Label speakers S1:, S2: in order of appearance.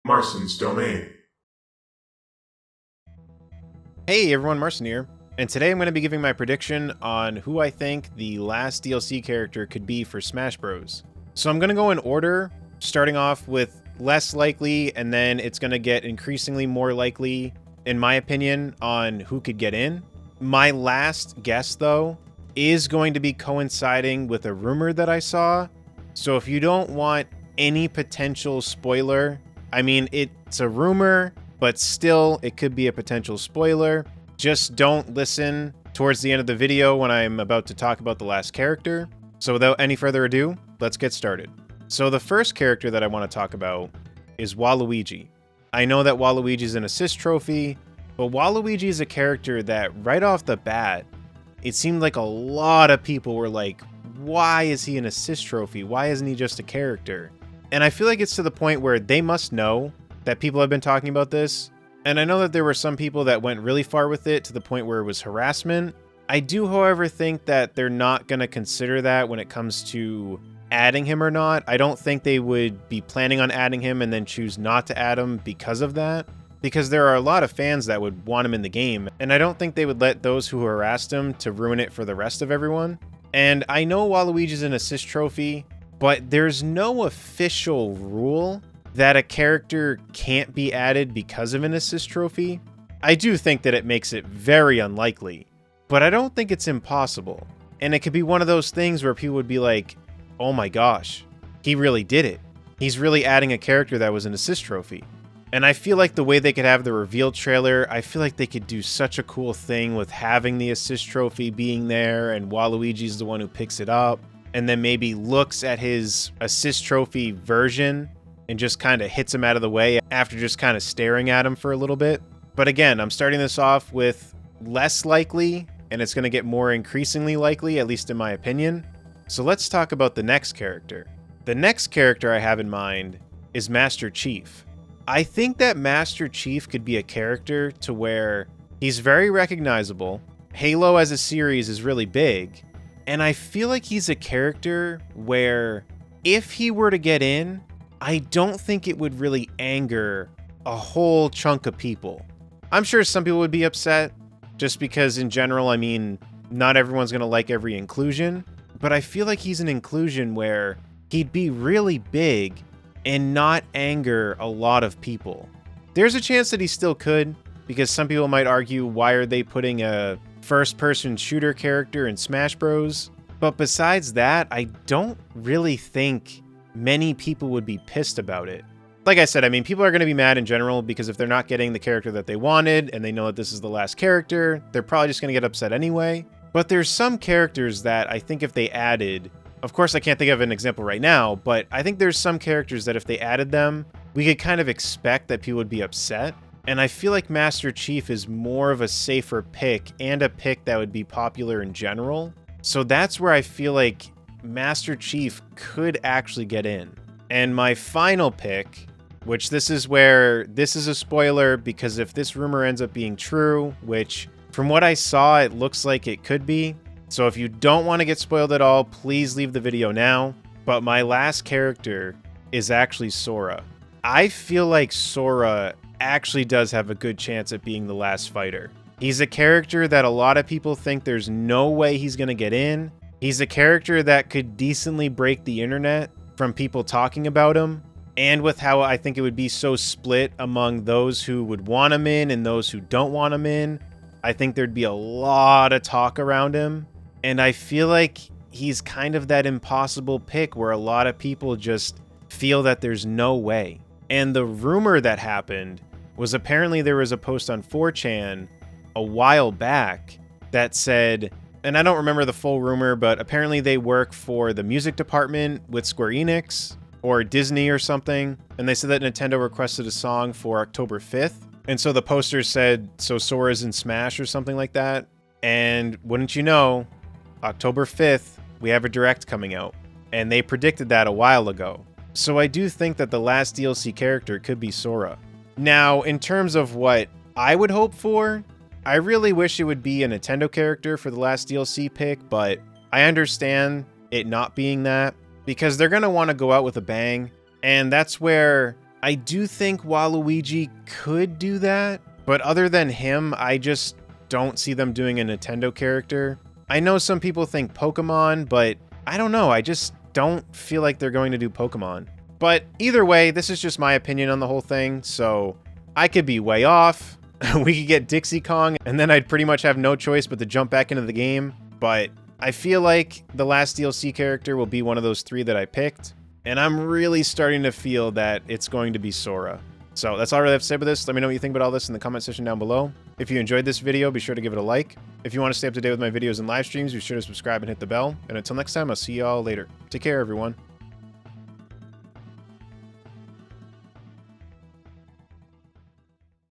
S1: Marston's Domain.
S2: Hey everyone, Marson here, and today I'm going to be giving my prediction on who I think the last DLC character could be for Smash Bros. So I'm going to go in order, starting off with less likely, and then it's going to get increasingly more likely, in my opinion, on who could get in. My last guess, though, is going to be coinciding with a rumor that I saw. So if you don't want any potential spoiler, I mean, it's a rumor, but still, it could be a potential spoiler. Just don't listen towards the end of the video when I'm about to talk about the last character. So without any further ado, let's get started. So the first character that I want to talk about is Waluigi. I know that Waluigi is an assist trophy, but Waluigi is a character that right off the bat, it seemed like a lot of people were like, why is he an assist trophy? Why isn't he just a character? And I feel like it's to the point where they must know that people have been talking about this. And I know that there were some people that went really far with it to the point where it was harassment. I do, however, think that they're not going to consider that when it comes to adding him or not. I don't think they would be planning on adding him and then choose not to add him because of that. Because there are a lot of fans that would want him in the game, and I don't think they would let those who harassed him to ruin it for the rest of everyone. And I know Waluigi's an assist trophy, but there's no official rule that a character can't be added because of an assist trophy. I do think that it makes it very unlikely, but I don't think it's impossible. And it could be one of those things where people would be like, oh my gosh, he really did it. He's really adding a character that was an assist trophy. And I feel like the way they could have the reveal trailer, I feel like they could do such a cool thing with having the assist trophy being there and Waluigi's the one who picks it up and then maybe looks at his assist trophy version and just kind of hits him out of the way after just kind of staring at him for a little bit. But again, I'm starting this off with less likely, and it's going to get more increasingly likely, at least in my opinion. So let's talk about the next character. The next character I have in mind is Master Chief. I think that Master Chief could be a character to where he's very recognizable. Halo as a series is really big. And I feel like he's a character where if he were to get in, I don't think it would really anger a whole chunk of people. I'm sure some people would be upset just because in general, I mean, not everyone's going to like every inclusion. But I feel like he's an inclusion where he'd be really big and not anger a lot of people. There's a chance that he still could, because some people might argue, why are they putting a first-person shooter character in Smash Bros? But besides that, I don't really think many people would be pissed about it. Like I said, I mean, people are going to be mad in general, because if they're not getting the character that they wanted, and they know that this is the last character, they're probably just going to get upset anyway. But there's some characters that I think if they added, of course, I can't think of an example right now, but I think there's some characters that if they added them, we could kind of expect that people would be upset. And I feel like Master Chief is more of a safer pick and a pick that would be popular in general. So that's where I feel like Master Chief could actually get in. And my final pick, which this is a spoiler, because if this rumor ends up being true, which from what I saw, it looks like it could be. So if you don't want to get spoiled at all, please leave the video now. But my last character is actually Sora. I feel like Sora actually does have a good chance at being the last fighter. He's a character that a lot of people think there's no way he's going to get in. He's a character that could decently break the internet from people talking about him. And with how I think it would be so split among those who would want him in and those who don't want him in, I think there'd be a lot of talk around him. And I feel like he's kind of that impossible pick where a lot of people just feel that there's no way. And the rumor that happened was apparently there was a post on 4chan a while back that said, and I don't remember the full rumor, but apparently they work for the music department with Square Enix or Disney or something. And they said that Nintendo requested a song for October 5th. And so the poster said, so Sora's in Smash or something like that. And wouldn't you know, October 5th, we have a direct coming out, and they predicted that a while ago. So I do think that the last DLC character could be Sora. Now, in terms of what I would hope for, I really wish it would be a Nintendo character for the last DLC pick, but I understand it not being that, because they're going to want to go out with a bang, and that's where I do think Waluigi could do that, but other than him, I just don't see them doing a Nintendo character. I know some people think Pokemon, but I don't know. I just don't feel like they're going to do Pokemon. But either way, this is just my opinion on the whole thing, so I could be way off. We could get Dixie Kong, and then I'd pretty much have no choice but to jump back into the game. But I feel like the last DLC character will be one of those 3 that I picked. And I'm really starting to feel that it's going to be Sora. So that's all I really have to say about this. Let me know what you think about all this in the comment section down below. If you enjoyed this video, be sure to give it a like. If you want to stay up to date with my videos and live streams, be sure to subscribe and hit the bell. And until next time, I'll see y'all later. Take care, everyone.